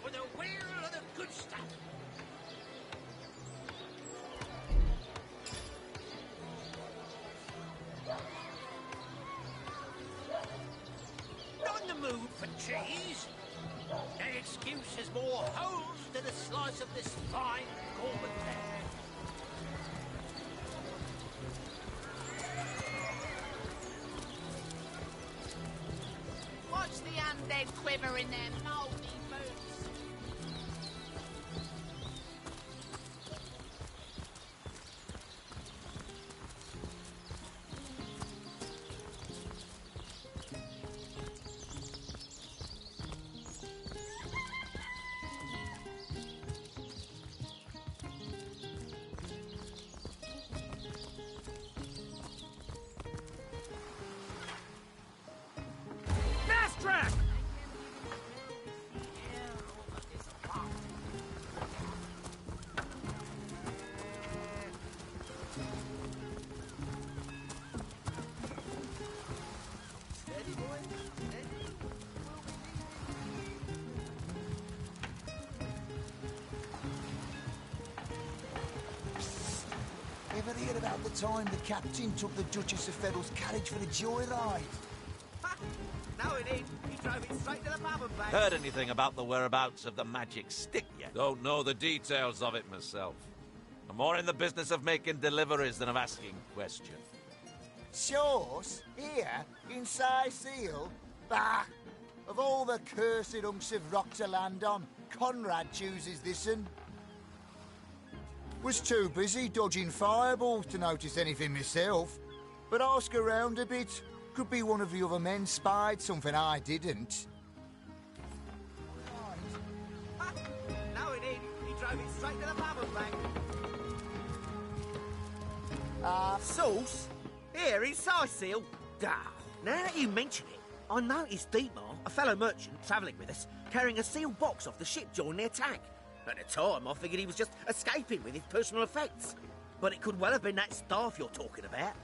with a wheel of the good stuff. Not in the mood for cheese. That excuse is more holes than a slice of this fine gourmet fare. Watch the undead quiver in their mouldy boots. Fast track! Steady, boy. Steady. Ever hear about the time the captain took the Duchess of Federal's carriage for a joyride? No, it ain't. He drove it straight to the pub and back. Heard anything about the whereabouts of the magic stick yet? Don't know the details of it myself. I'm more in the business of making deliveries than of asking questions. Sauce? Here? In Seal? Bah! Of all the cursed hunks of rock to land on, Conrad chooses this one. Was too busy dodging fireballs to notice anything myself, but ask around a bit. Could be one of the other men spied something I didn't. No, it ain't. He drove it straight to the pub and back. Sauce? Here in Seal? Now that you mention it, I noticed Dietmar, a fellow merchant travelling with us, carrying a sealed box off the ship during the attack. At the time, I figured he was just escaping with his personal effects. But it could well have been that staff you're talking about.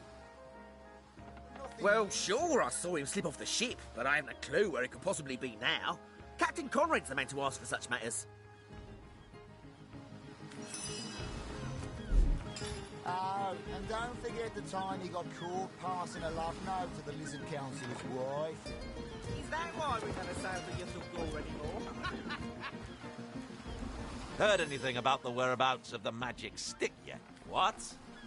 Well, sure, I saw him slip off the ship, but I haven't a clue where he could possibly be now. Captain Conrad's the man to ask for such matters. Oh, and don't forget the time he got caught passing a love note to the Lizard Councillor's wife. Is that why we never sail the Yusuf Door anymore? Heard anything about the whereabouts of the magic stick yet? What?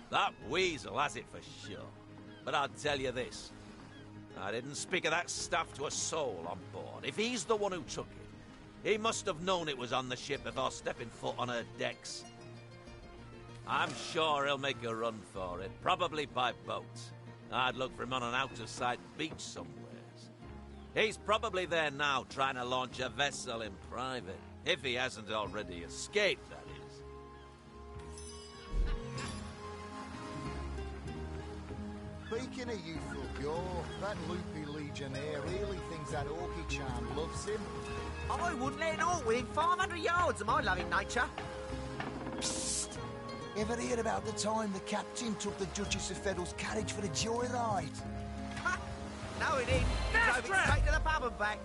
That weasel has it for sure. But I'll tell you this. I didn't speak of that stuff to a soul on board. If he's the one who took it, he must have known it was on the ship before stepping foot on her decks. I'm sure he'll make a run for it, probably by boat. I'd look for him on an out-of-sight beach somewheres. He's probably there now trying to launch a vessel in private, if he hasn't already escaped, that is. Speaking of youthful gore, that loopy legionnaire really thinks that Orky charm loves him. I wouldn't let it all within 500 yards of my loving nature. Psst! Ever hear about the time the captain took the Duchess of Federal's carriage for a joyride? No, it ain't. He drove it straight to the pub and back.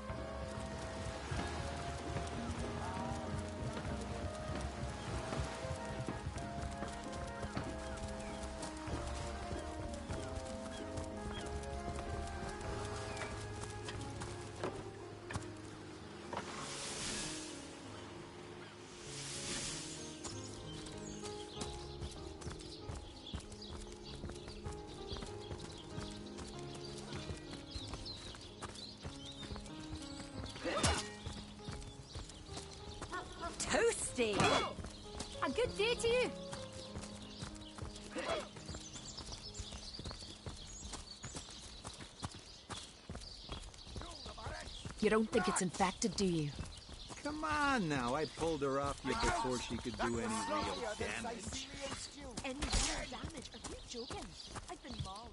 Toasty! A good day to you. You don't think it's infected, do you? Come on now, I pulled her off you before she could do any real damage. Any real damage? Are you joking? I've been mauled.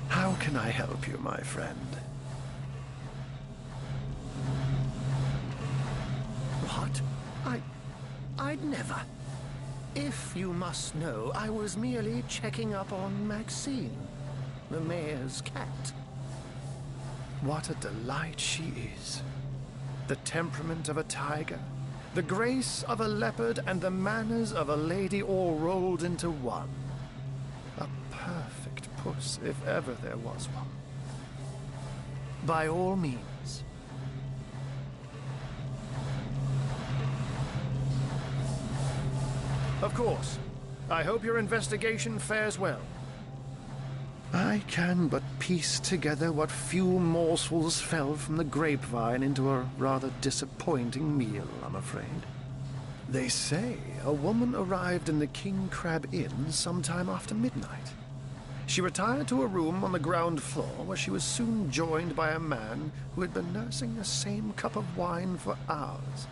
How can I help you, my friend? What? I'd never. If you must know, I was merely checking up on Maxine, the mayor's cat. What a delight she is. The temperament of a tiger, the grace of a leopard, and the manners of a lady all rolled into one. A perfect puss, if ever there was one. By all means. Of course. I hope your investigation fares well. I can but piece together what few morsels fell from the grapevine into a rather disappointing meal, I'm afraid. They say a woman arrived in the King Crab Inn sometime after midnight. She retired to a room on the ground floor where she was soon joined by a man who had been nursing the same cup of wine for hours.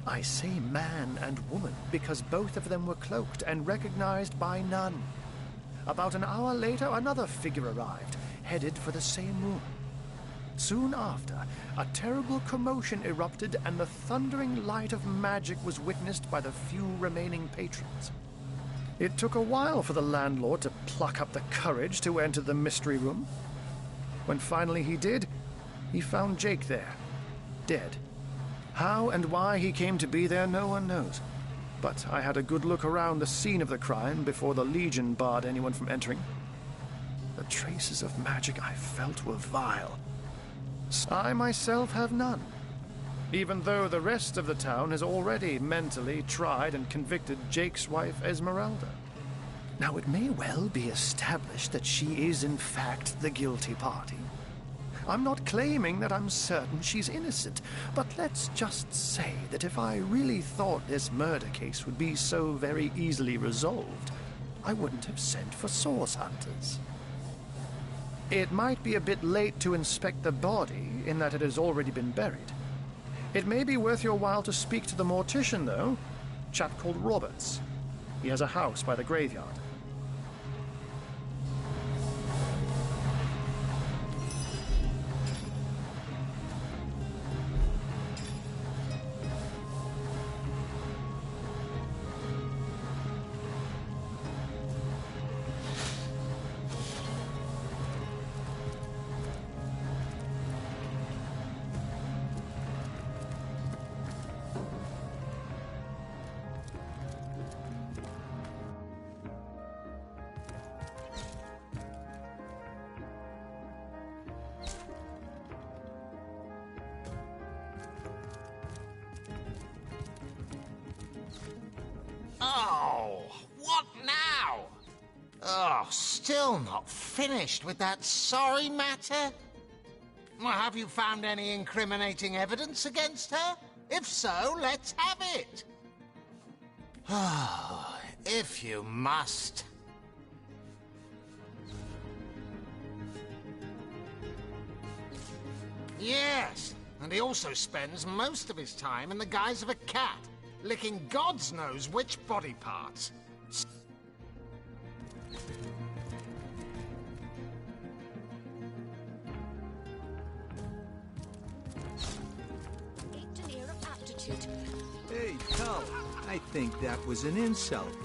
I say man and woman because both of them were cloaked and recognized by none. About an hour later, another figure arrived, headed for the same room. Soon after, a terrible commotion erupted and the thundering light of magic was witnessed by the few remaining patrons. It took a while for the landlord to pluck up the courage to enter the mystery room. When finally he did, he found Jake there, dead. How and why he came to be there, no one knows. But I had a good look around the scene of the crime before the Legion barred anyone from entering. The traces of magic I felt were vile. I myself have none, even though the rest of the town has already mentally tried and convicted Jake's wife, Esmeralda. Now, it may well be established that she is in fact the guilty party. I'm not claiming that I'm certain she's innocent, but let's just say that if I really thought this murder case would be so very easily resolved, I wouldn't have sent for source hunters. It might be a bit late to inspect the body, in that it has already been buried. It may be worth your while to speak to the mortician, though. A chap called Roberts. He has a house by the graveyard. Oh, what now? Oh, still not finished with that sorry matter? Well, have you found any incriminating evidence against her? If so, let's have it. Oh, if you must. Yes, and he also spends most of his time in the guise of a cat, licking God's knows which body parts. Aimed an air of aptitude. Hey, Tull, I think that was an insult.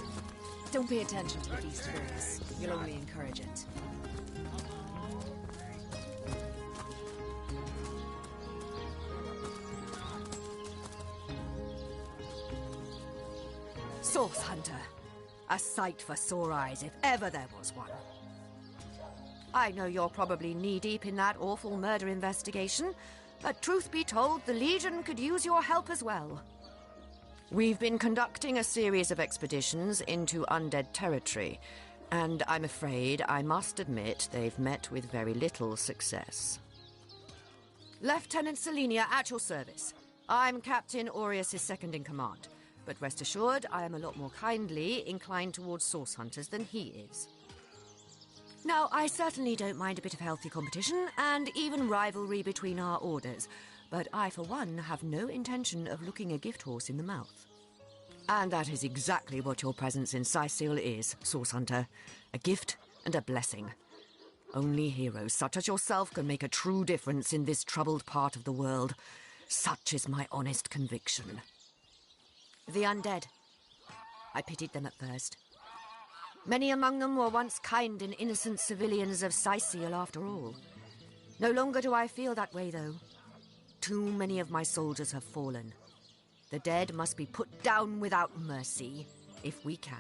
Don't pay attention to the beast voice. You'll only encourage it. Source Hunter. A sight for sore eyes, if ever there was one. I know you're probably knee-deep in that awful murder investigation, but truth be told, the Legion could use your help as well. We've been conducting a series of expeditions into undead territory, and I'm afraid I must admit they've met with very little success. Lieutenant Selenia, at your service. I'm Captain Aureus' second-in-command. But rest assured, I am a lot more kindly inclined towards source hunters than he is. Now, I certainly don't mind a bit of healthy competition, and even rivalry between our orders, but I, for one, have no intention of looking a gift horse in the mouth. And that is exactly what your presence in Sicil is, source hunter. A gift and a blessing. Only heroes such as yourself can make a true difference in this troubled part of the world. Such is my honest conviction. The undead. I pitied them at first. Many among them were once kind and innocent civilians of Sicil, after all. No longer do I feel that way, though. Too many of my soldiers have fallen. The dead must be put down without mercy, if we can.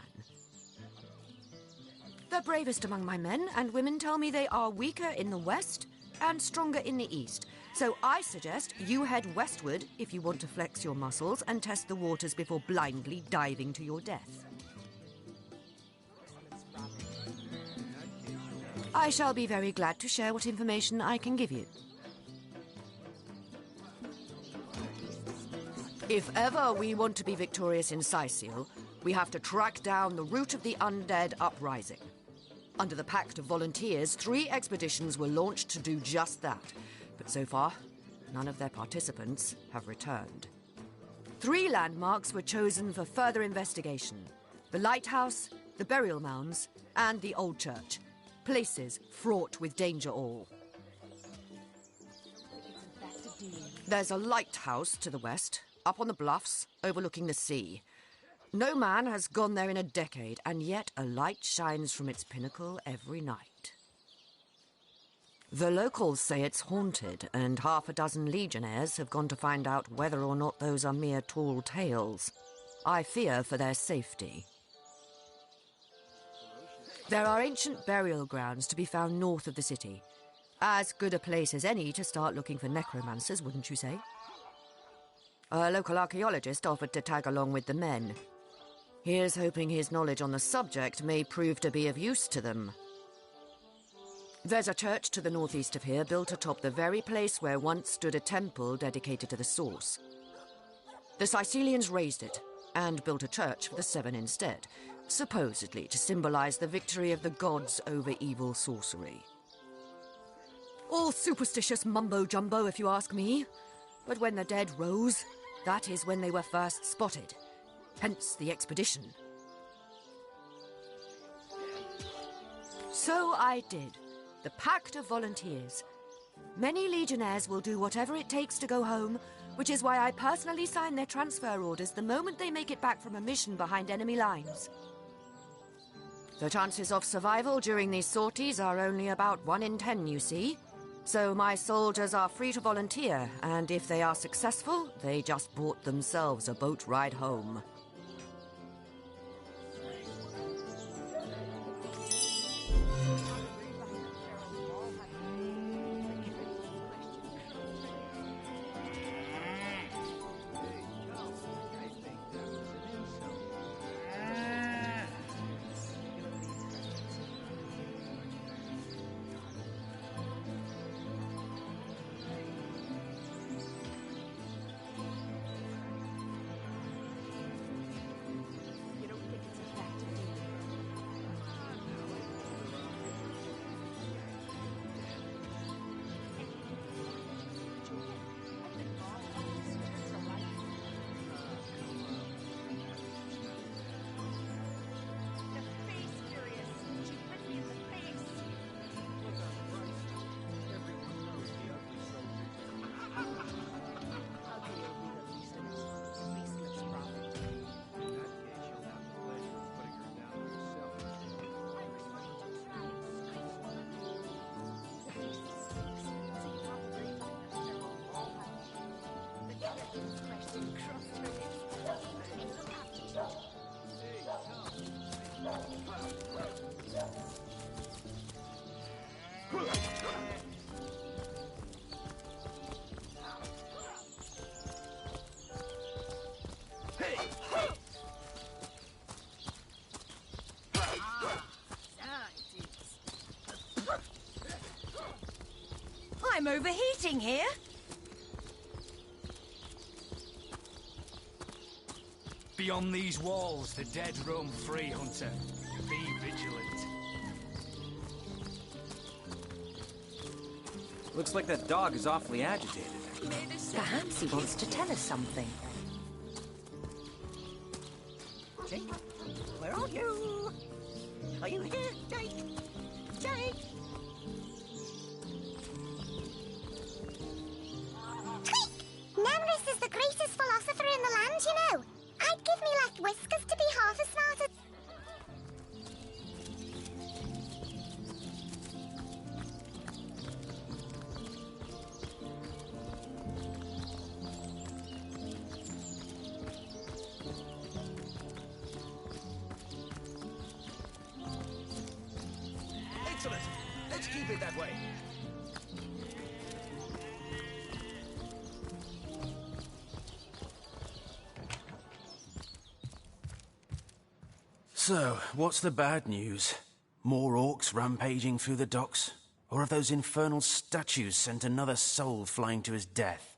The bravest among my men and women tell me they are weaker in the west and stronger in the east. So I suggest you head westward if you want to flex your muscles and test the waters before blindly diving to your death. I shall be very glad to share what information I can give you. If ever we want to be victorious in Sicil, we have to track down the root of the undead uprising. Under the Pact of Volunteers, 3 expeditions were launched to do just that. But so far, none of their participants have returned. 3 landmarks were chosen for further investigation: the lighthouse, the burial mounds, and the old church. Places fraught with danger all. There's a lighthouse to the west, up on the bluffs, overlooking the sea. No man has gone there in a decade, and yet a light shines from its pinnacle every night. The locals say it's haunted, and half a dozen legionnaires have gone to find out whether or not those are mere tall tales. I fear for their safety. There are ancient burial grounds to be found north of the city. As good a place as any to start looking for necromancers, wouldn't you say? A local archaeologist offered to tag along with the men. Here's hoping his knowledge on the subject may prove to be of use to them. There's a church to the northeast of here, built atop the very place where once stood a temple dedicated to the source. The Sicilians razed it, and built a church for the 7 instead, supposedly to symbolize the victory of the gods over evil sorcery. All superstitious mumbo-jumbo, if you ask me. But when the dead rose, that is when they were first spotted. Hence the expedition. So I did. The Pact of Volunteers. Many legionnaires will do whatever it takes to go home, which is why I personally sign their transfer orders the moment they make it back from a mission behind enemy lines. The chances of survival during these sorties are only about 1 in 10, you see. So my soldiers are free to volunteer, and if they are successful, they just bought themselves a boat ride home. I'm overheating here. Beyond these walls, the dead roam free, Hunter. Be vigilant. Looks like that dog is awfully agitated. Perhaps he wants to tell us something. Jake, where are you? Are you here, Jake? Jake? Nemrus is the greatest philosopher in the land, you know. I'd give me left whiskers to be half as smart Keep it that way. So, what's the bad news? More orcs rampaging through the docks? Or have those infernal statues sent another soul flying to his death?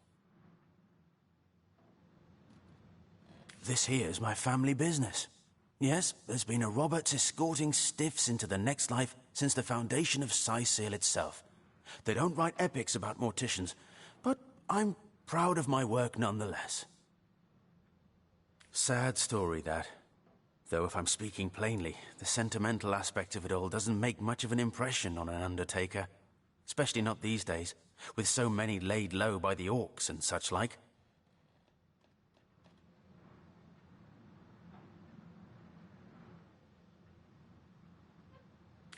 This here's my family business. Yes, there's been a Roberts escorting stiffs into the next life since the foundation of Seal itself. They don't write epics about morticians, but I'm proud of my work nonetheless. Sad story, that. Though if I'm speaking plainly, the sentimental aspect of it all doesn't make much of an impression on an undertaker. Especially not these days, with so many laid low by the orcs and such like.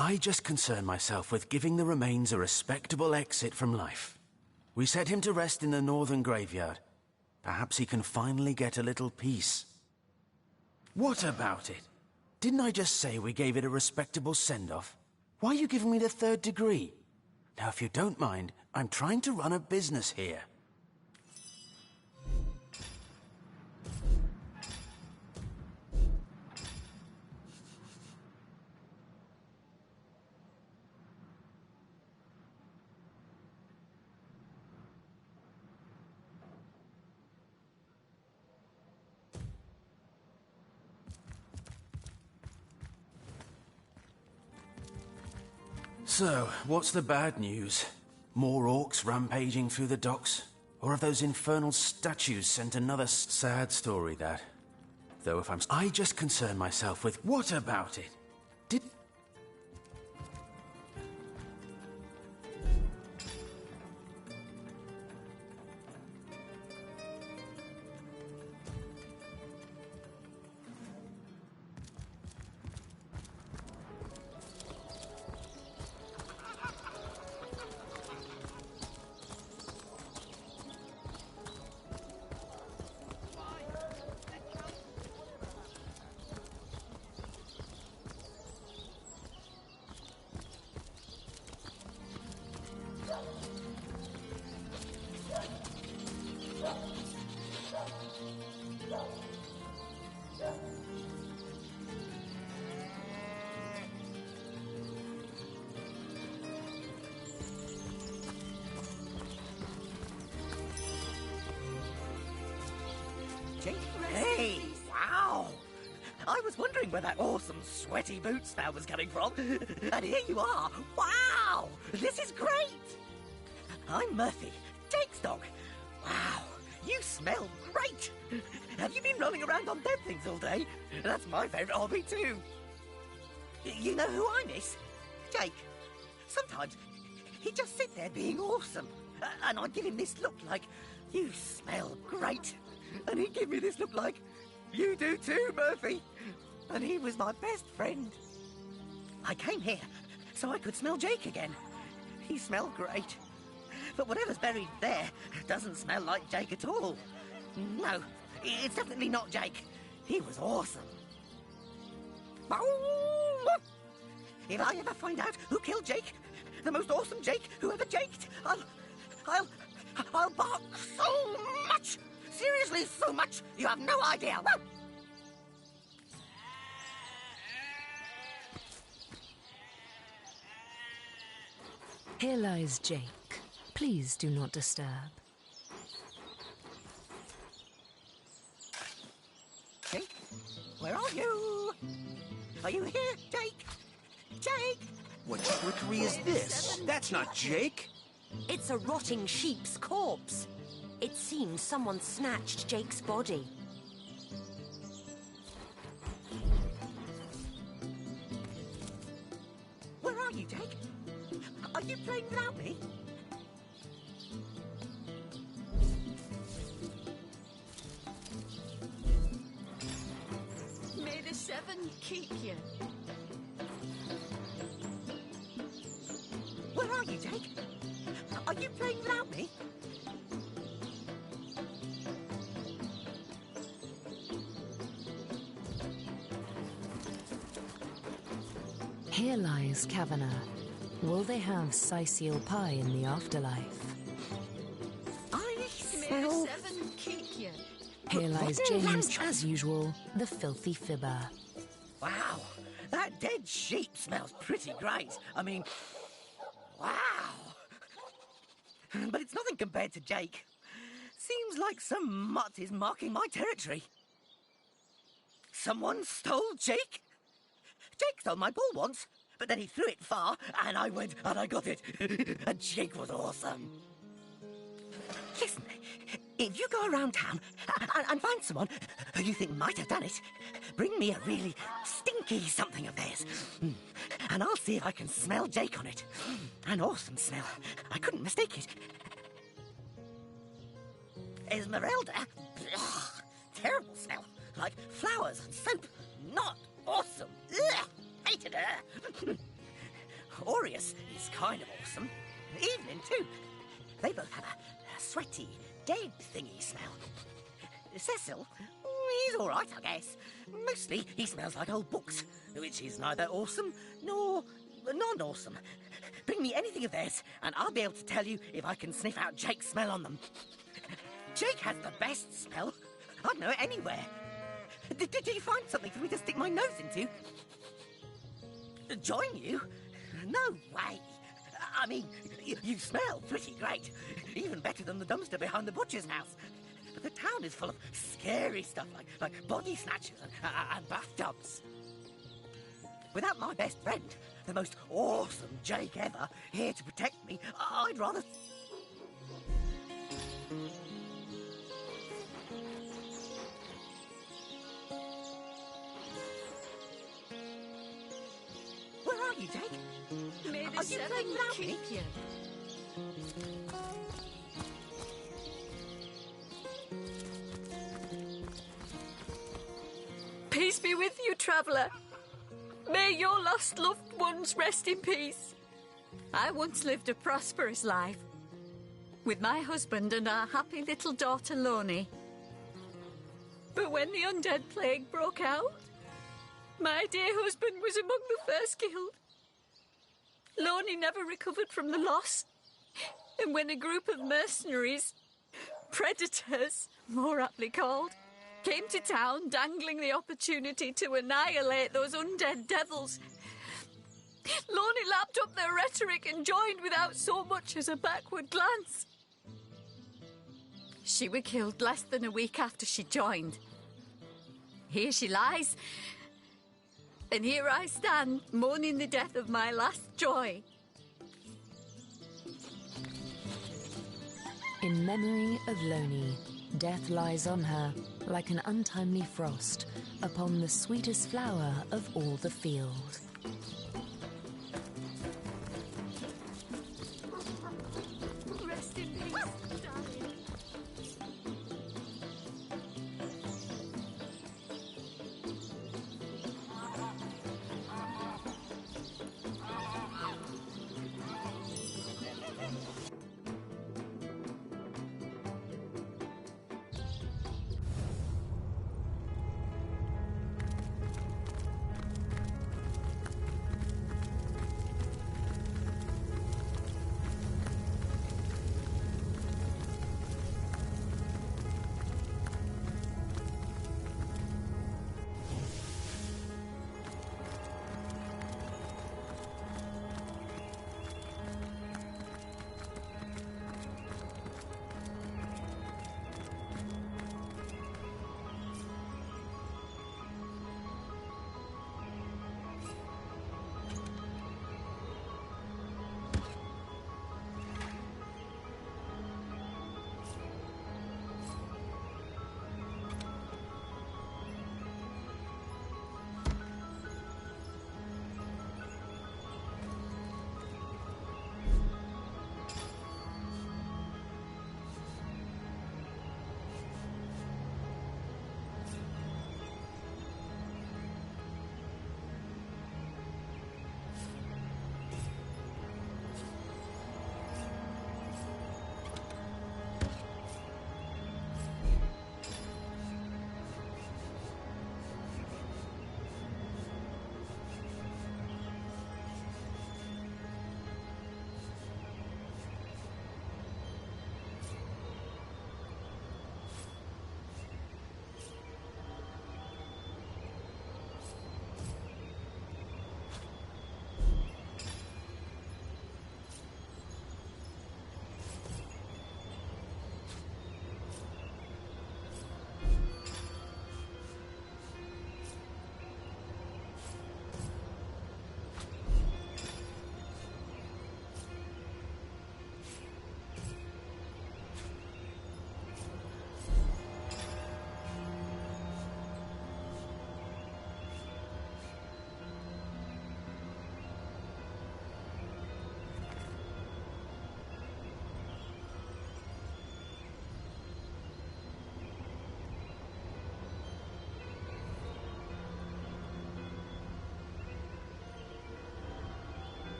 I just concern myself with giving the remains a respectable exit from life. We set him to rest in the northern graveyard. Perhaps he can finally get a little peace. What about it? Didn't I just say we gave it a respectable send-off? Why are you giving me the 3rd degree? Now, if you don't mind, I'm trying to run a business here. So, what's the bad news? More orcs rampaging through the docks? Or have those infernal statues sent another sad story, that. Though if I just concern myself with what about it? Did... Hey, wow! I was wondering where that awesome sweaty boot smell was coming from. And here you are. Wow! This is great! I'm Murphy, Jake's dog. Wow, you smell great! Have you been rolling around on dead things all day? That's my favourite hobby too. You know who I miss? Jake. Sometimes he'd just sit there being awesome. And I'd give him this look like, you smell great. And he'd give me this look like, you do too, Murphy. And he was my best friend. I came here so I could smell Jake again. He smelled great. But whatever's buried there doesn't smell like Jake at all. No, it's definitely not Jake. He was awesome. If I ever find out who killed Jake, the most awesome Jake who ever jaked, I'll bark so much. Seriously, so much, you have no idea. Here lies Jake. Please do not disturb. Jake, where are you? Are you here, Jake? Jake! What trickery is this? That's not Jake! It's a rotting sheep's corpse. It seems someone snatched Jake's body. Where are you, Jake? Are you playing without me? May the 7 keep you. Where are you, Jake? Are you playing without me? Here lies Kavanagh. Will they have Sicil pie in the afterlife? I smell... Here lies James, as usual, the filthy fibber. Wow, that dead sheep smells pretty great. I mean, wow. But it's nothing compared to Jake. Seems like some mutt is marking my territory. Someone stole Jake? Jake stole my ball once, but then he threw it far, and I went and I got it. And Jake was awesome. Listen, if you go around town and find someone who you think might have done it, bring me a really stinky something of theirs. And I'll see if I can smell Jake on it. An awesome smell. I couldn't mistake it. Esmeralda? Ugh, terrible smell. Like flowers and soap. Not awesome. Ugh, hated her. Aureus is kind of awesome. Evelyn, too. They both have a sweaty, dead thingy smell. Cecil, he's all right, I guess. Mostly he smells like old books, which is neither awesome nor non-awesome. Bring me anything of theirs, and I'll be able to tell you if I can sniff out Jake's smell on them. Jake has the best smell. I'd know it anywhere. Did you find something for me to stick my nose into? Join you? No way. I mean, you smell pretty great. Even better than the dumpster behind the butcher's house. But the town is full of scary stuff like body snatchers and bathtubs. Without my best friend, the most awesome Jake ever, here to protect me, I'd rather... Where are you, Jake? May Are the you seven playing without me? keep you. Peace be with you, traveller. May your lost loved ones rest in peace. I once lived a prosperous life with my husband and our happy little daughter, Loni. But when the undead plague broke out, my dear husband was among the first killed. Loni never recovered from the loss. And when a group of mercenaries, predators, more aptly called, came to town dangling the opportunity to annihilate those undead devils, Loni lapped up their rhetoric and joined without so much as a backward glance. She was killed less than a week after she joined. Here she lies, and here I stand, mourning the death of my last joy. In memory of Loni, death lies on her like an untimely frost upon the sweetest flower of all the field. Rest in peace, darling.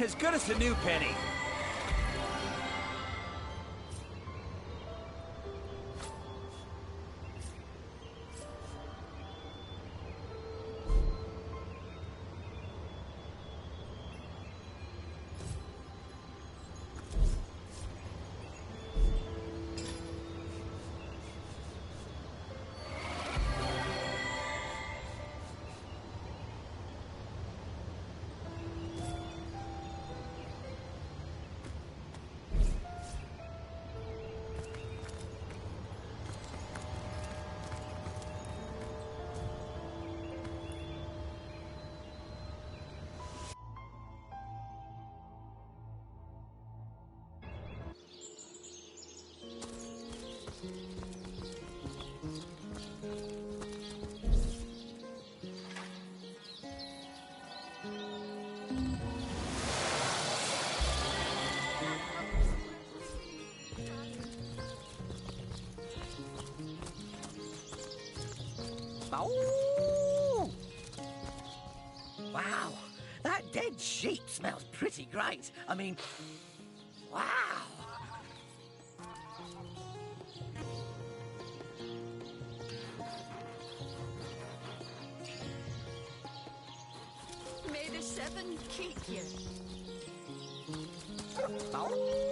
as good as a new penny. Oh! Wow, that dead sheep smells pretty great. I mean, wow. May the seven keep you. Oh!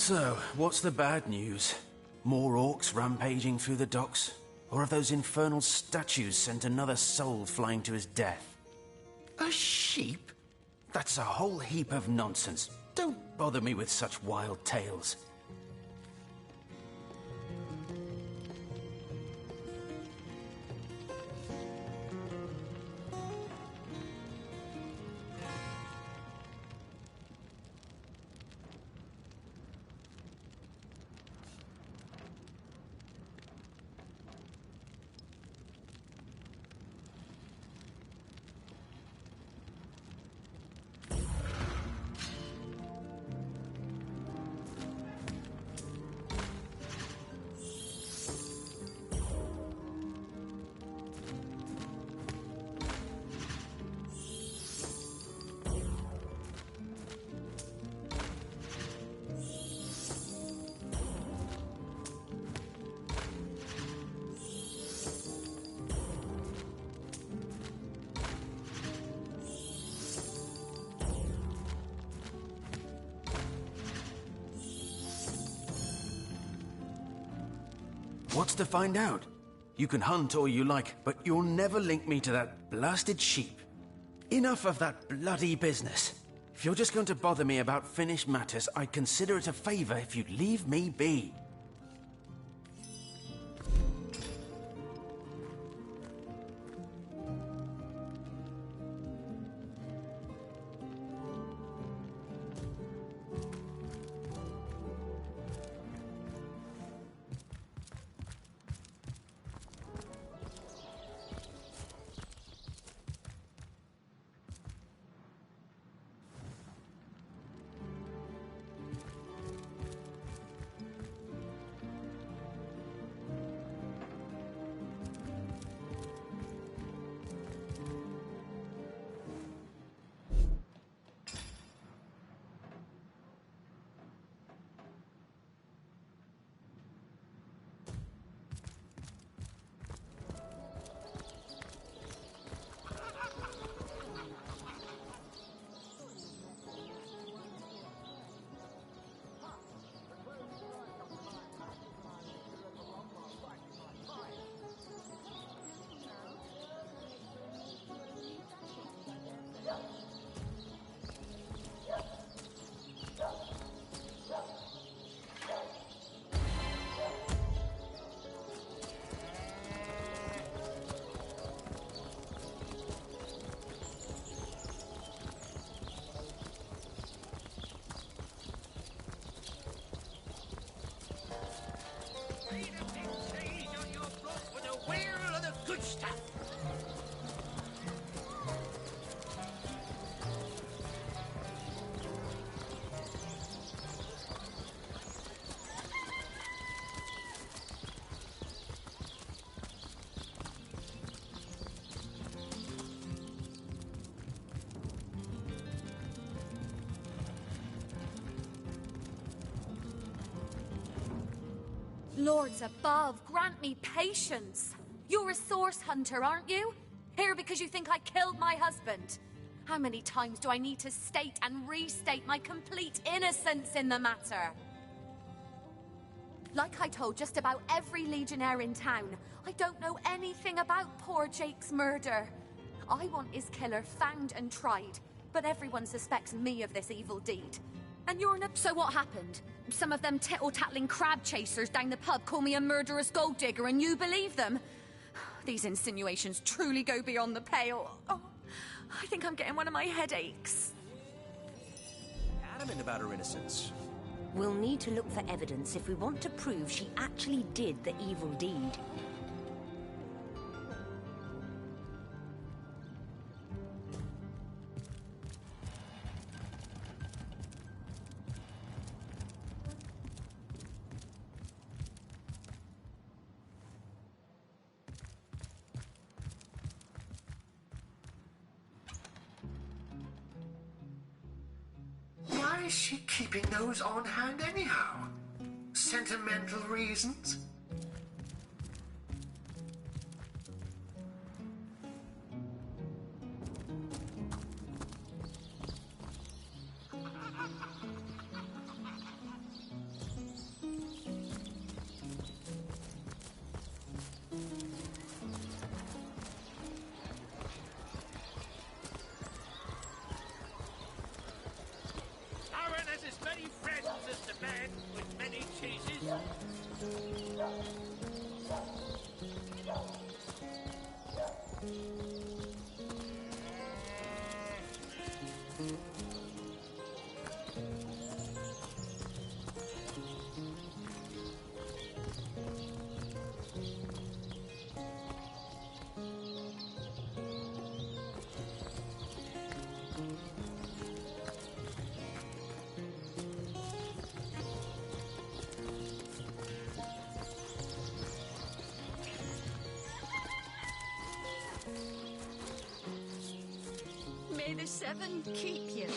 So, what's the bad news? More orcs rampaging through the docks? Or have those infernal statues sent another soul flying to his death? A sheep? That's a whole heap of nonsense. Don't bother me with such wild tales. What's to find out? You can hunt all you like, but you'll never link me to that blasted sheep. Enough of that bloody business. If you're just going to bother me about finished matters, I'd consider it a favor if you'd leave me be. Lords above, grant me patience. You're a source hunter, aren't you? Here because you think I killed my husband. How many times do I need to state and restate my complete innocence in the matter? Like I told just about every legionnaire in town, I don't know anything about poor Jake's murder. I want his killer found and tried, but everyone suspects me of this evil deed. And you're So what happened? Some of them tittle-tattling crab chasers down the pub call me a murderous gold digger and you believe them? These insinuations truly go beyond the pale. Oh, I think I'm getting one of my headaches. Adamant about her innocence. We'll need to look for evidence if we want to prove she actually did the evil deed. Why is she keeping those on hand anyhow? Sentimental reasons? Aaron has as many friends as the man with many cheeses. May the seven keep you.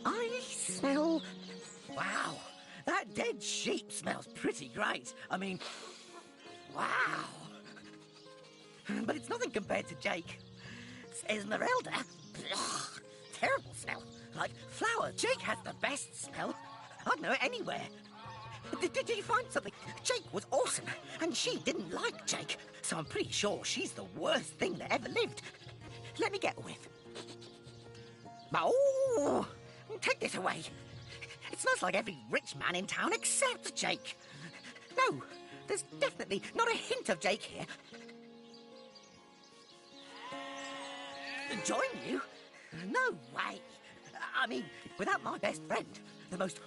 I smell... Wow, that dead sheep smells pretty great. I mean, wow. But it's nothing compared to Jake. Esmeralda? Ugh, terrible smell. Like flour. Jake has the best smell. I'd know it anywhere. Did you find something? Jake was awesome, and she didn't like Jake. So I'm pretty sure she's the worst thing that ever lived. Let me get a whiff. Oh, take this away. It smells like every rich man in town except Jake. No, there's definitely not a hint of Jake here. Join you? No way. I mean, without my best friend, the most...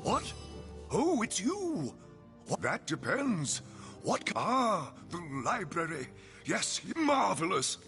What? Oh, it's you! Well, that depends. What? Ah, the library. Yes, marvelous.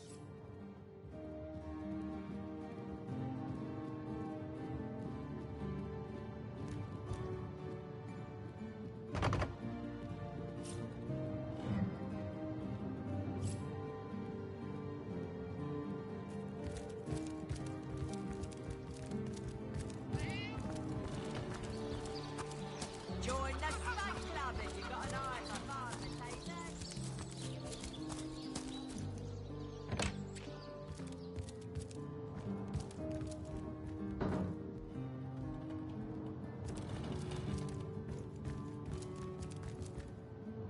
Join the Spud Club if you've got an eye for farm potatoes.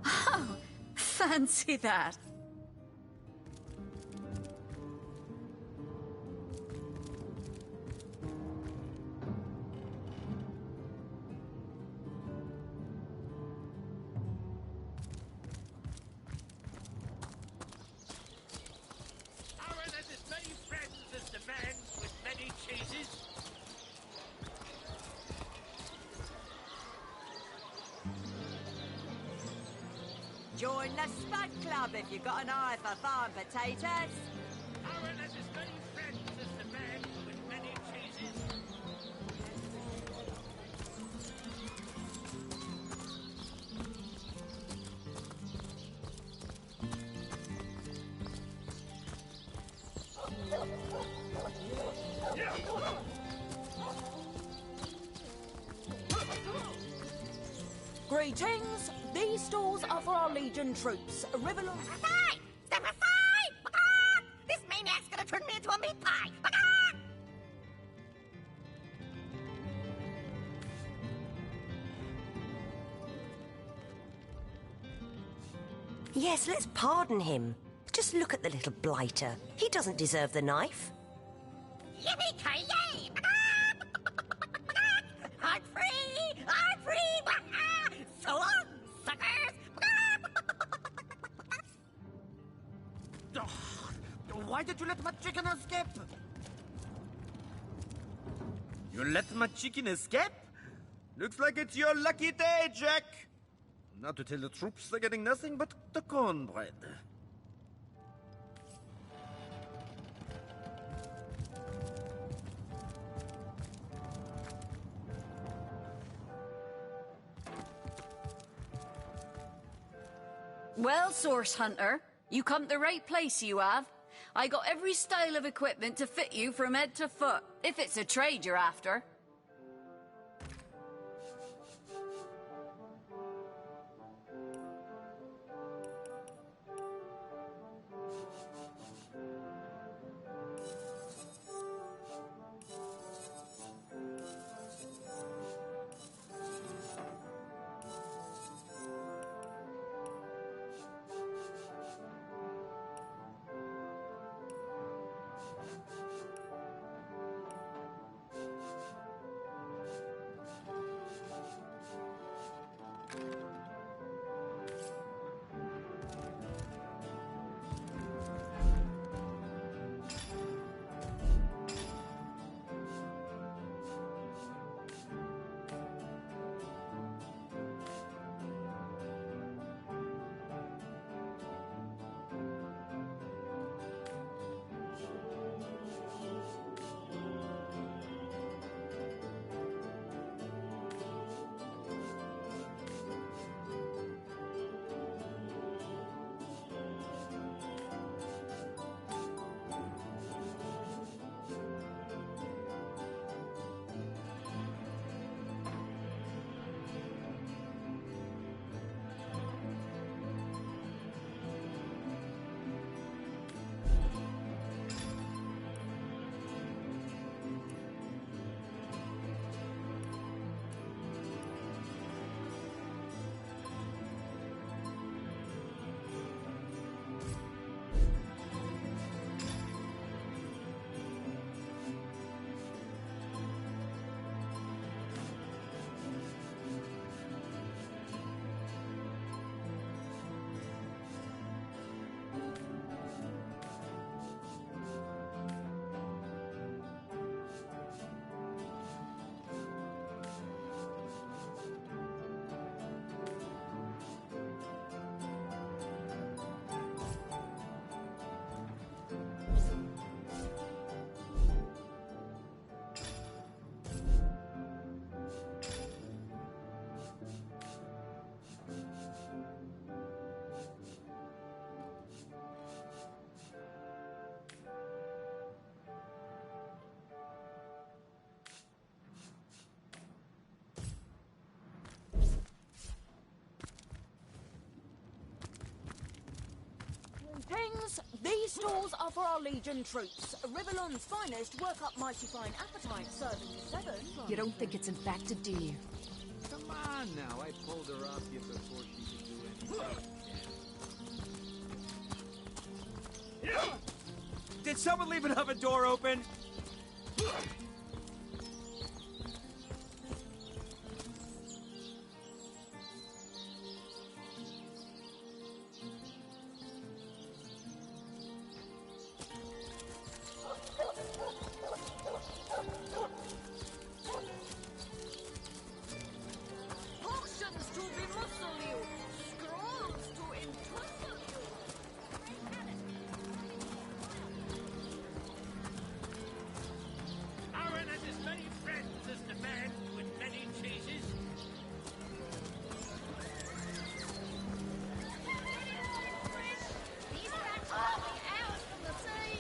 Oh, fancy that. Aaron has as many friends as the man with many cheeses. Join the Spud Club if you've got an eye for farm potatoes. Aaron has as many friends as the man with many cheeses. Greetings. These stalls are for our Legion troops. Rivalon. Step aside! Ah! This maniac's gonna turn me into a meat pie! Ah! Yes, let's pardon him. Just look at the little blighter. He doesn't deserve the knife. Yippee-ki-yay! I'm free! I'm free! So long, suckers! Why did you let my chicken escape? You let my chicken escape? Looks like it's your lucky day, Jack. Now to tell the troops they're getting nothing but the cornbread. Well, Source Hunter, you come to the right place, you have. I got every style of equipment to fit you from head to foot, if it's a trade you're after. Greetings! These stalls are for our Legion troops. Riverland's finest work up mighty fine appetite, serving you 7. You don't think it's infected, do you? Come on now, I pulled her off you before she could do anything. Did someone leave an oven door open? Potions to bemuscle you! Scrolls to entussle you! Aaron has as many friends as the man with many cheeses. These rats are only hours from the sea.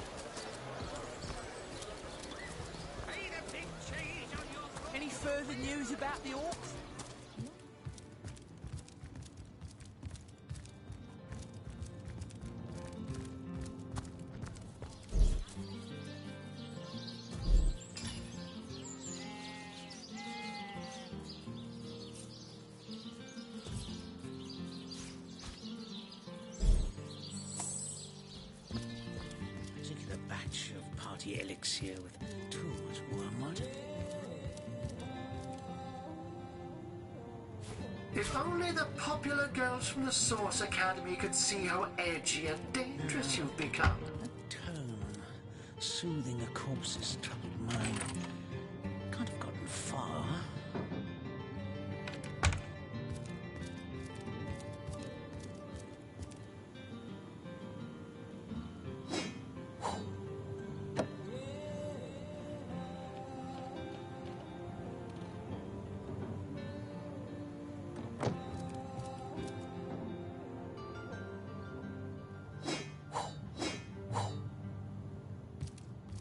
Ain't a big cheese on your... Any further news about the orcs? Particular batch of party elixir with too much wormwood. If only the popular girls from the Source Academy could see how edgy and dangerous you've become. Tone, soothing a corpse's troubled mind. Can't have gotten far.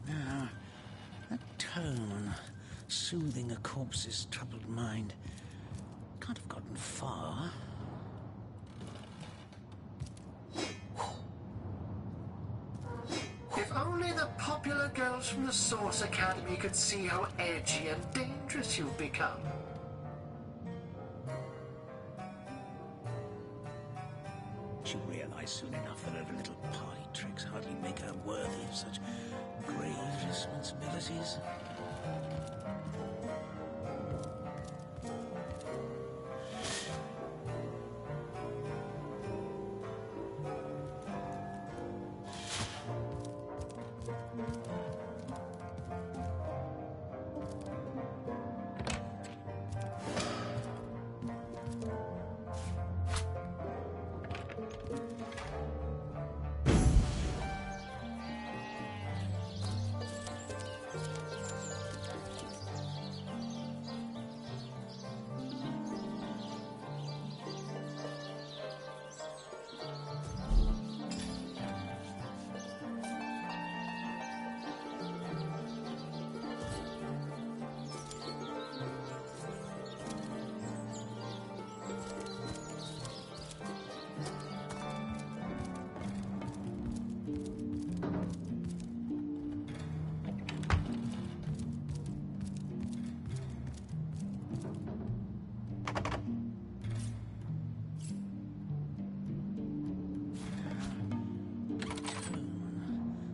Now, that tone, soothing a corpse's troubled mind. Can't have gotten far. If only the popular girls from the Source Academy could see how edgy and dangerous you've become. She'll realize soon enough that her little party tricks hardly make her worthy of such grave responsibilities.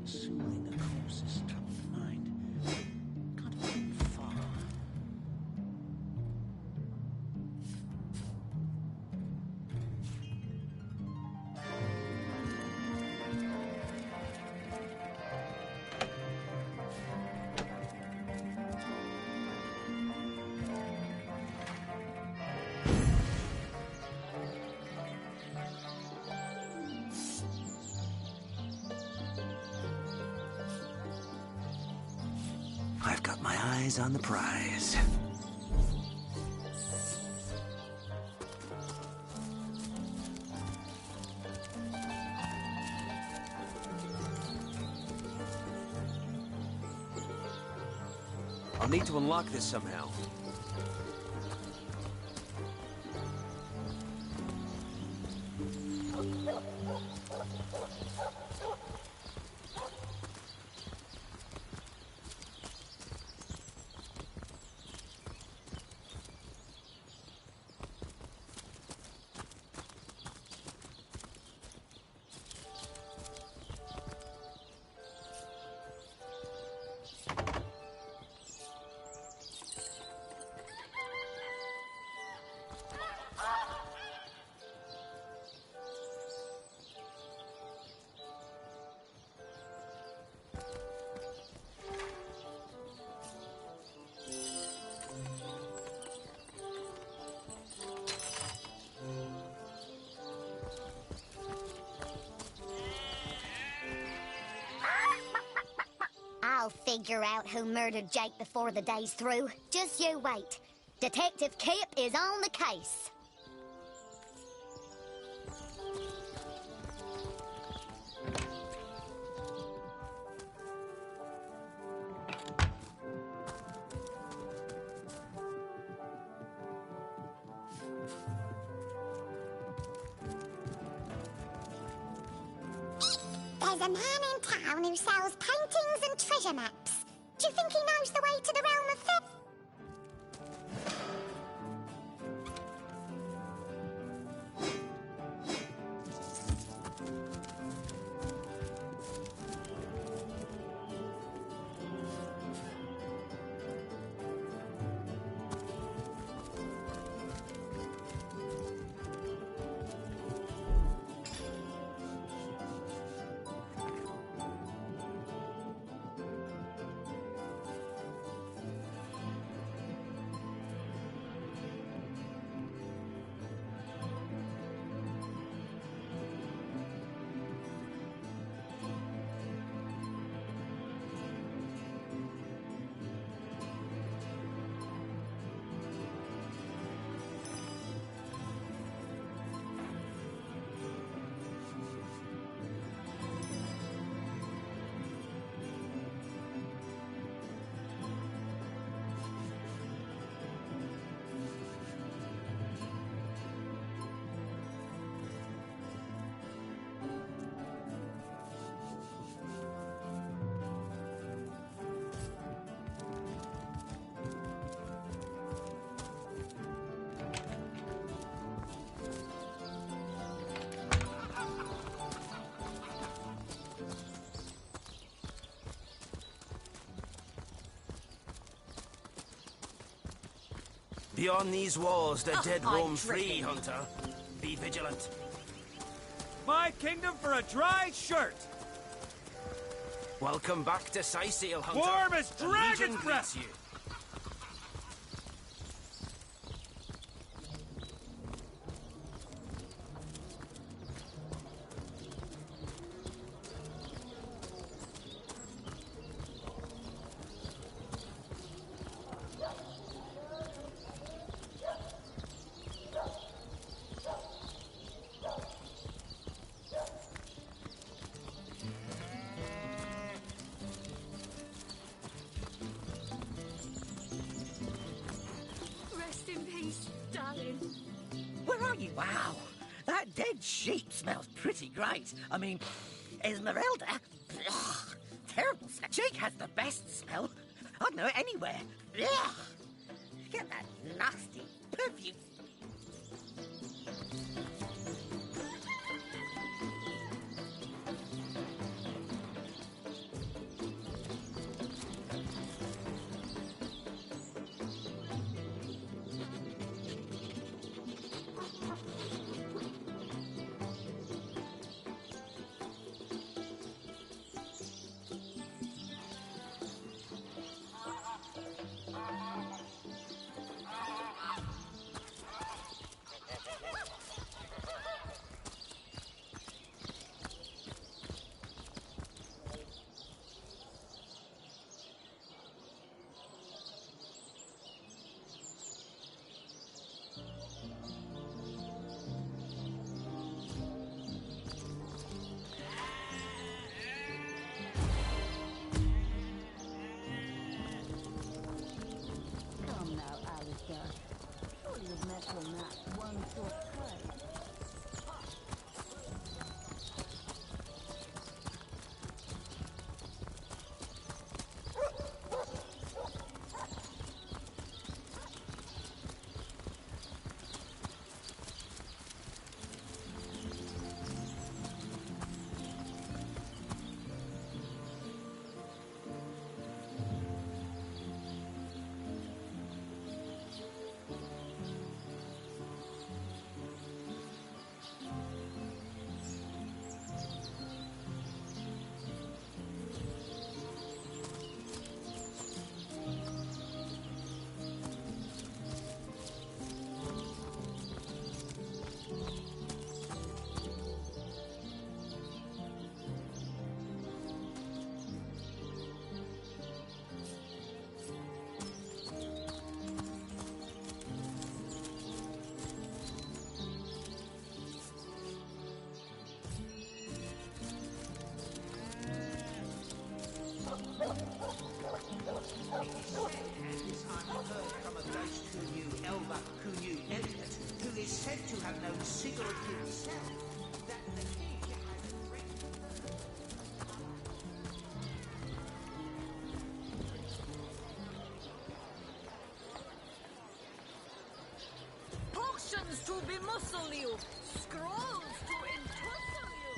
Soothing a corpse's troubled mind. Can't have gotten far. I've got my eyes on the prize. I'll need to unlock this somehow. I'll figure out who murdered Jake before the day's through. Just you wait. Detective Kip is on the case. There's a man in town who sells paintings and treasure maps. Do you think he knows the way to the realm of theft? Beyond these walls, the dead roam free, Hunter. Be vigilant. My kingdom for a dry shirt! Welcome back to Siseel, Hunter. Warm as The dragon's Legion breath! greets you. Rest in peace, darling. Where are you? Wow, that dead sheep smells pretty great. I mean, Esmeralda? Ugh, terrible smell. Jake has the best smell. I'd know it anywhere. Ugh, get that nasty perfume. Who is said to have known Sigurd himself, that the king had Potions to bemuscle you, scrolls to entussle you.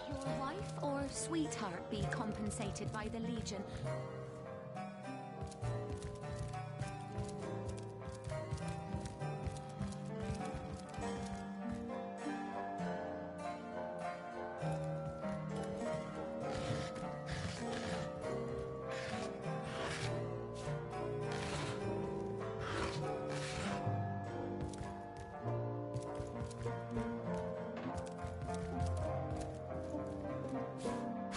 Your wife or sweetheart be compensated by the Legion.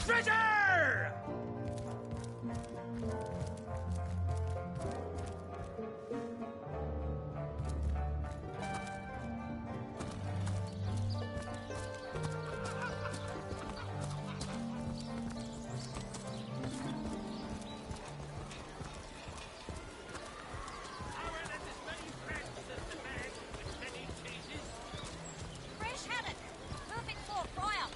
Treasure! Fresh haddock. Perfect for a fry-up.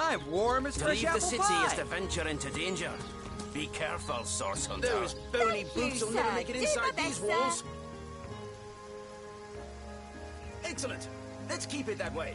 I'm warm as To fresh leave the apple city pie. is to venture into danger. Be careful, source hunter. Those bony boots will never make it inside these walls. Excellent. Let's keep it that way.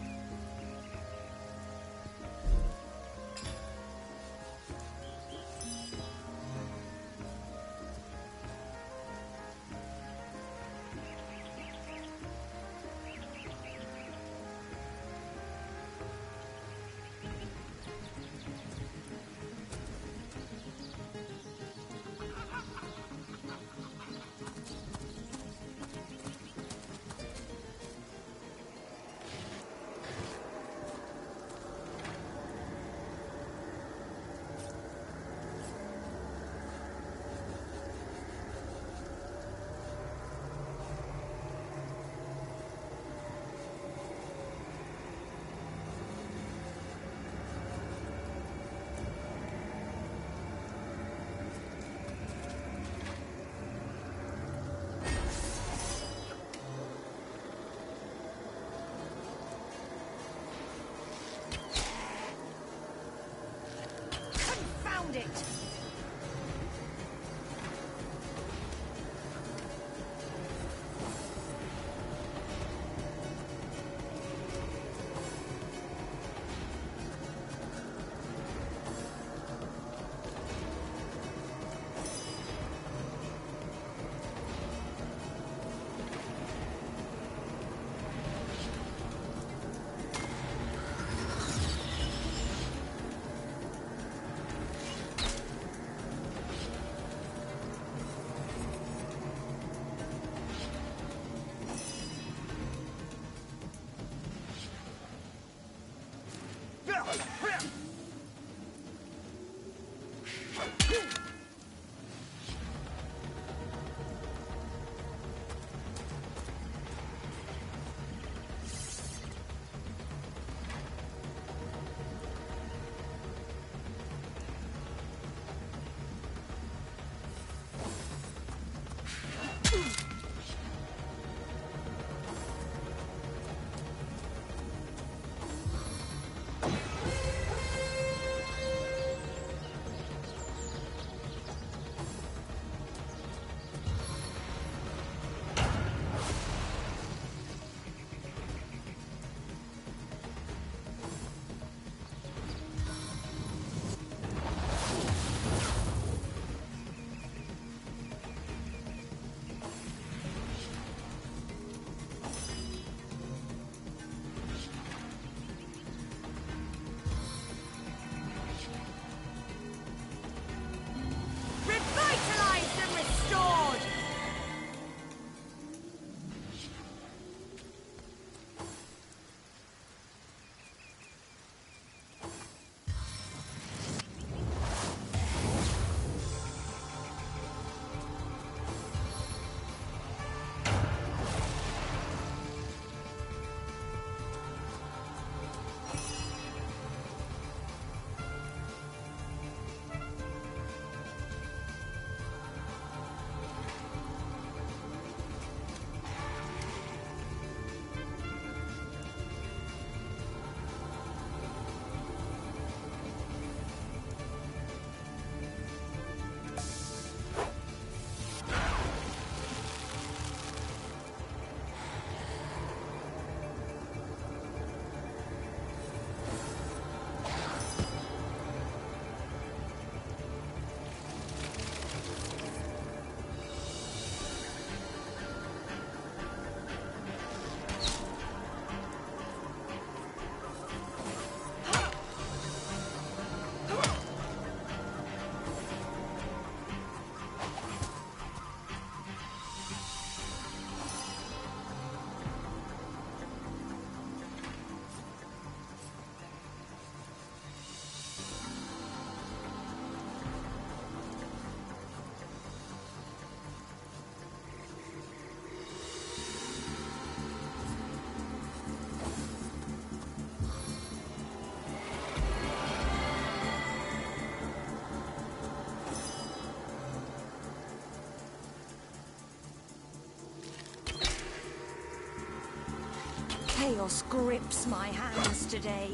Chaos grips my hands today.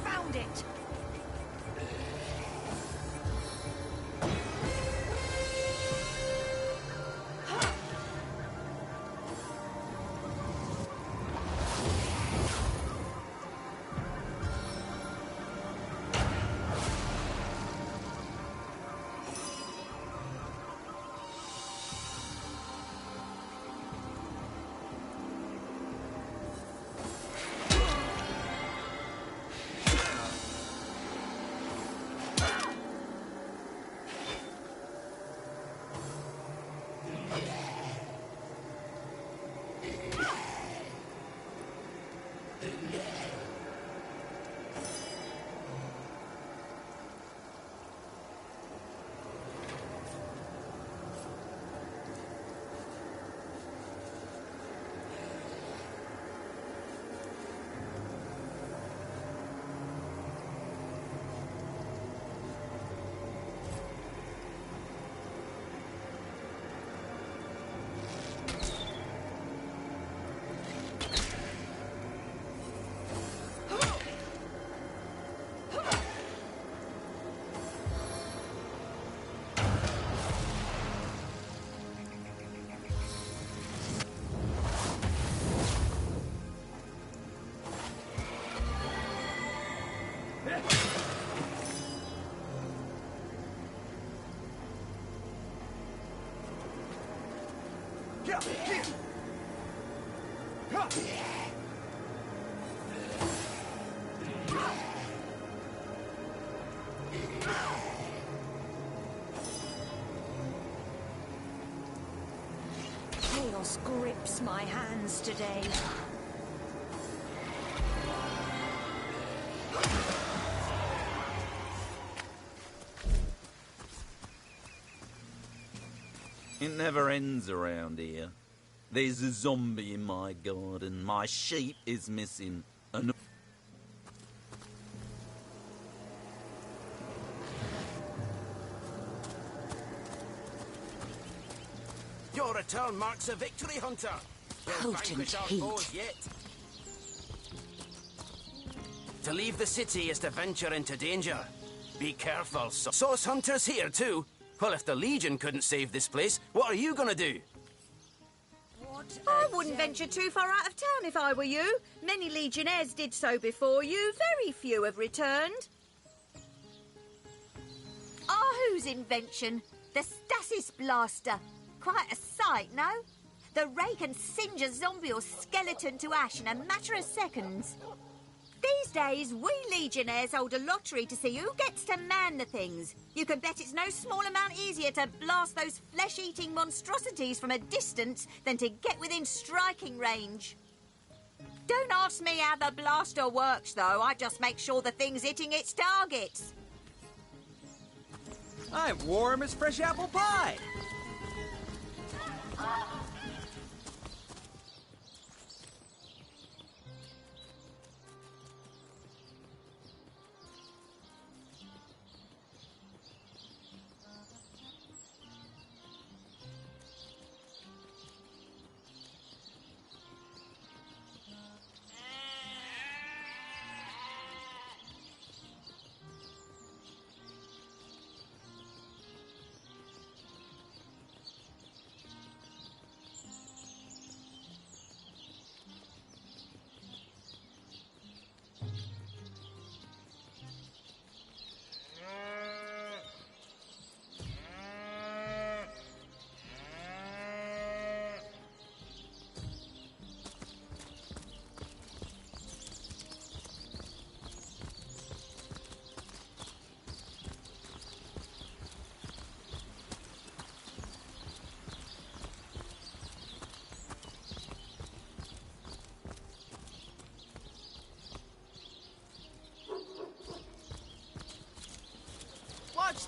Found it! Chaos grips my hands today. It never ends around here. There's a zombie in my garden. My sheep is missing. And Your return marks a victory, Hunter. We'll vanquish our foes yet. To leave the city is to venture into danger. Be careful, Source Hunter's here too. Well, if the Legion couldn't save this place, what are you gonna do? I wouldn't venture too far out of town if I were you. Many Legionnaires did so before you. Very few have returned. Whose invention? The stasis blaster. Quite a sight, no? The ray can singe a zombie or skeleton to ash in a matter of seconds. These days, we Legionnaires hold a lottery to see who gets to man the things. You can bet it's no small amount easier to blast those flesh-eating monstrosities from a distance than to get within striking range. Don't ask me how the blaster works, though. I just make sure the thing's hitting its targets. I'm warm as fresh apple pie.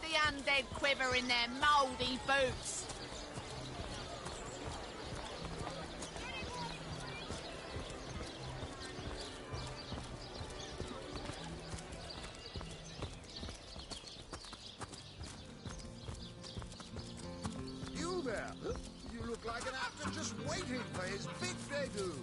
the undead quiver in their mouldy boots. You there? You look like an actor just waiting for his big debut.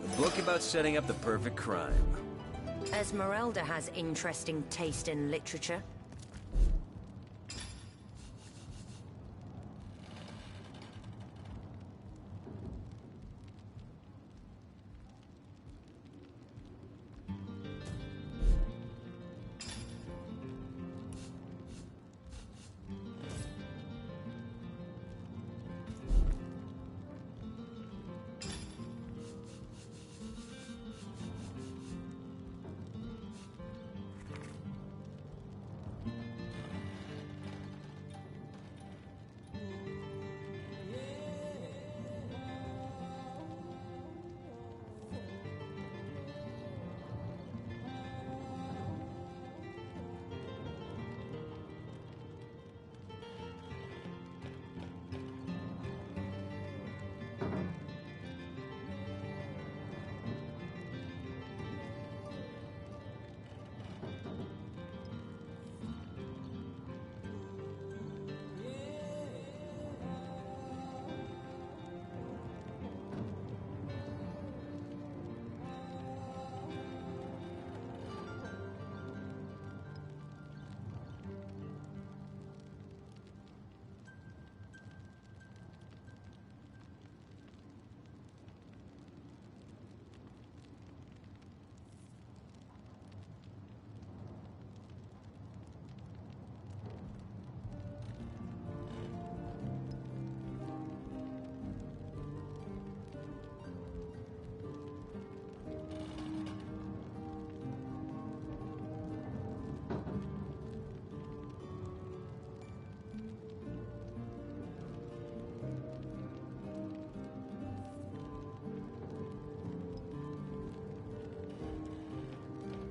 A book about setting up the perfect crime. Esmeralda has interesting taste in literature.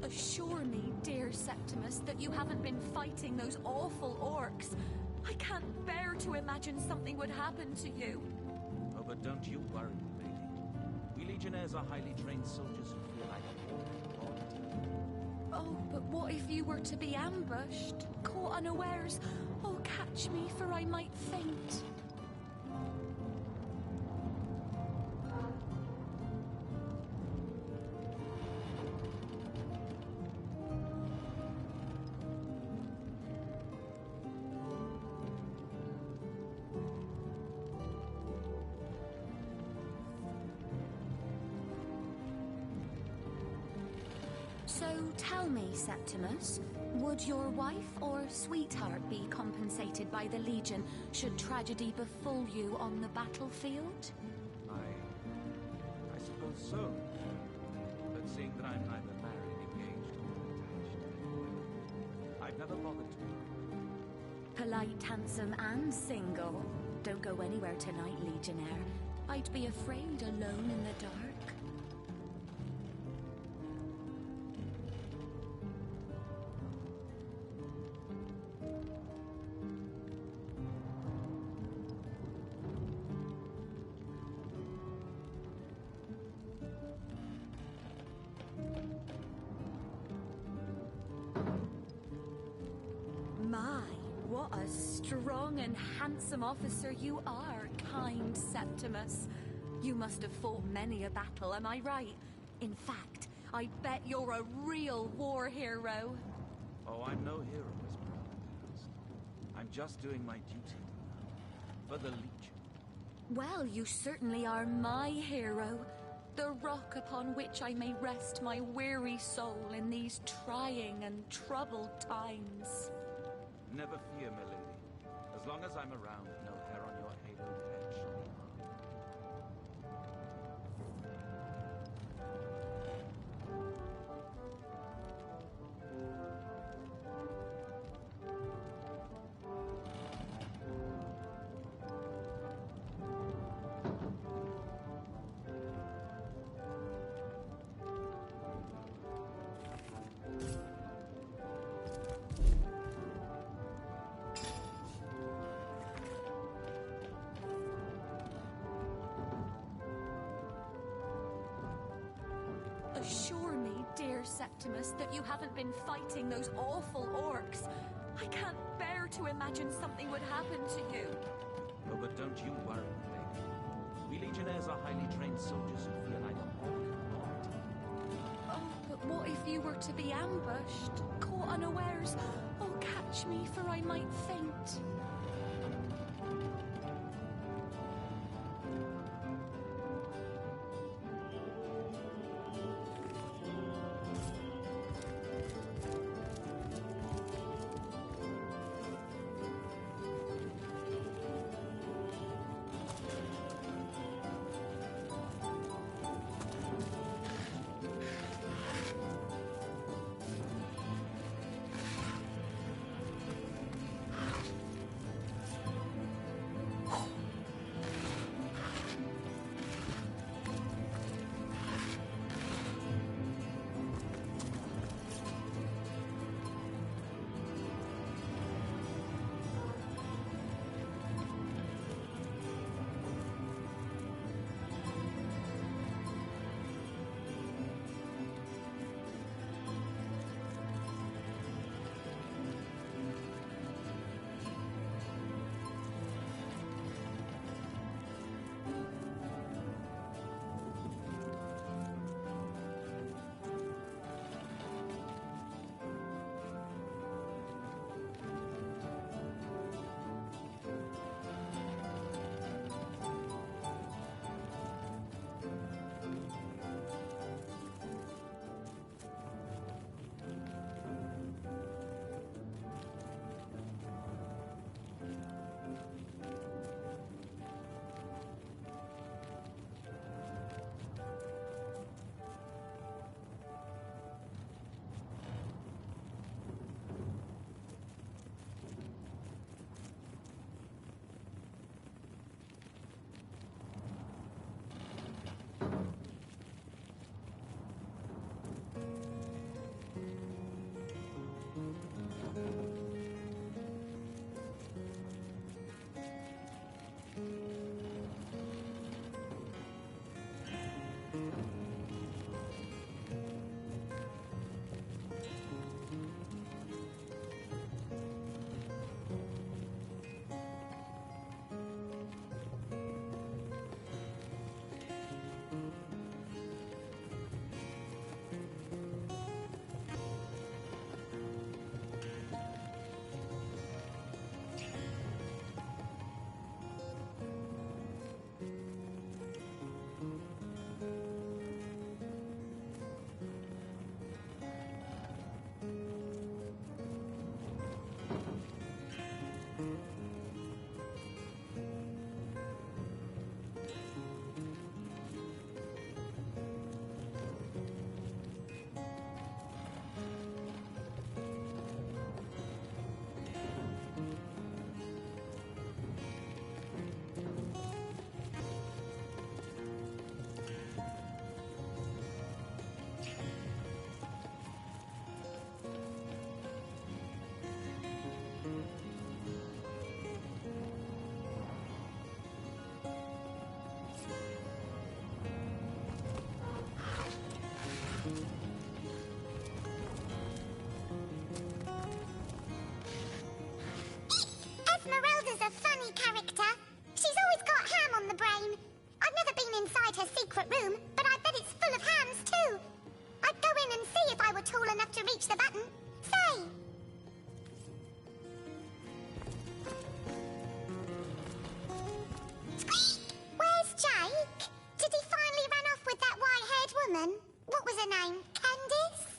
Assure me, dear Septimus, that you haven't been fighting those awful orcs. I can't bear to imagine something would happen to you. Oh, but don't you worry, lady. We Legionnaires are highly trained soldiers who feel like a war all the time. Oh, but what if you were to be ambushed, caught unawares? Oh, catch me, for I might faint. So tell me, Septimus, would your wife or sweetheart be compensated by the Legion should tragedy befall you on the battlefield? I suppose so. But seeing that I'm neither married, engaged, or attached, I've never bothered to be. Polite, handsome, and single. Don't go anywhere tonight, Legionnaire. I'd be afraid alone in the dark. My, what a strong and handsome officer you are, kind Septimus. You must have fought many a battle, am I right? In fact, I bet you're a real war hero. Oh, I'm no hero, Miss Brown. I'm just doing my duty for the Legion. Well, you certainly are my hero. The rock upon which I may rest my weary soul in these trying and troubled times. Never fear, my lady. As long as I'm around, no hair on your haloed head shall be harmed. Assure me, dear Septimus, that you haven't been fighting those awful orcs. I can't bear to imagine something would happen to you. Oh, but don't you worry, lady. We Legionnaires are highly trained soldiers who feel like a orc all the time. Oh, but what if you were to be ambushed, caught unawares? Oh, catch me, for I might faint. been inside her secret room, but I bet it's full of hands too. I'd go in and see if I were tall enough to reach the button. Say! Where's Jake? Did he finally run off with that white-haired woman? What was her name? Candice?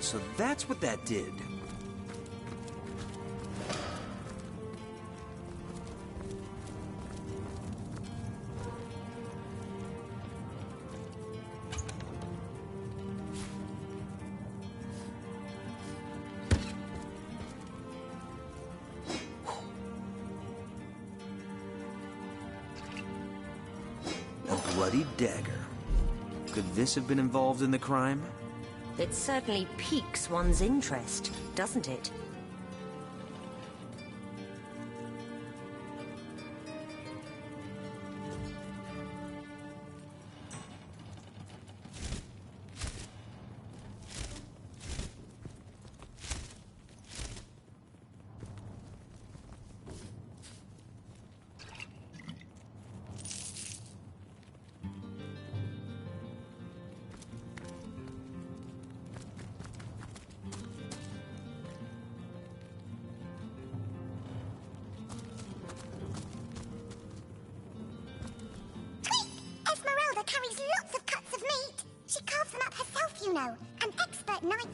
So that's what that did. A bloody dagger. Could this have been involved in the crime? It certainly piques one's interest, doesn't it? Carries lots of cuts of meat. She carves them up herself, you know. An expert knife.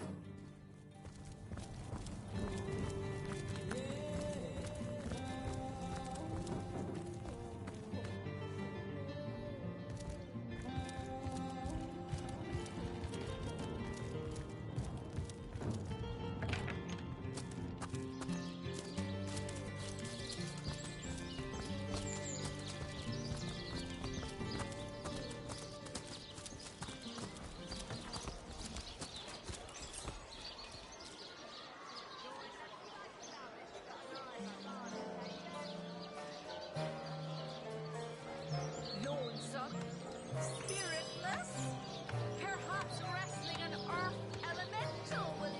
Spiritless? Perhaps wrestling an earth elemental will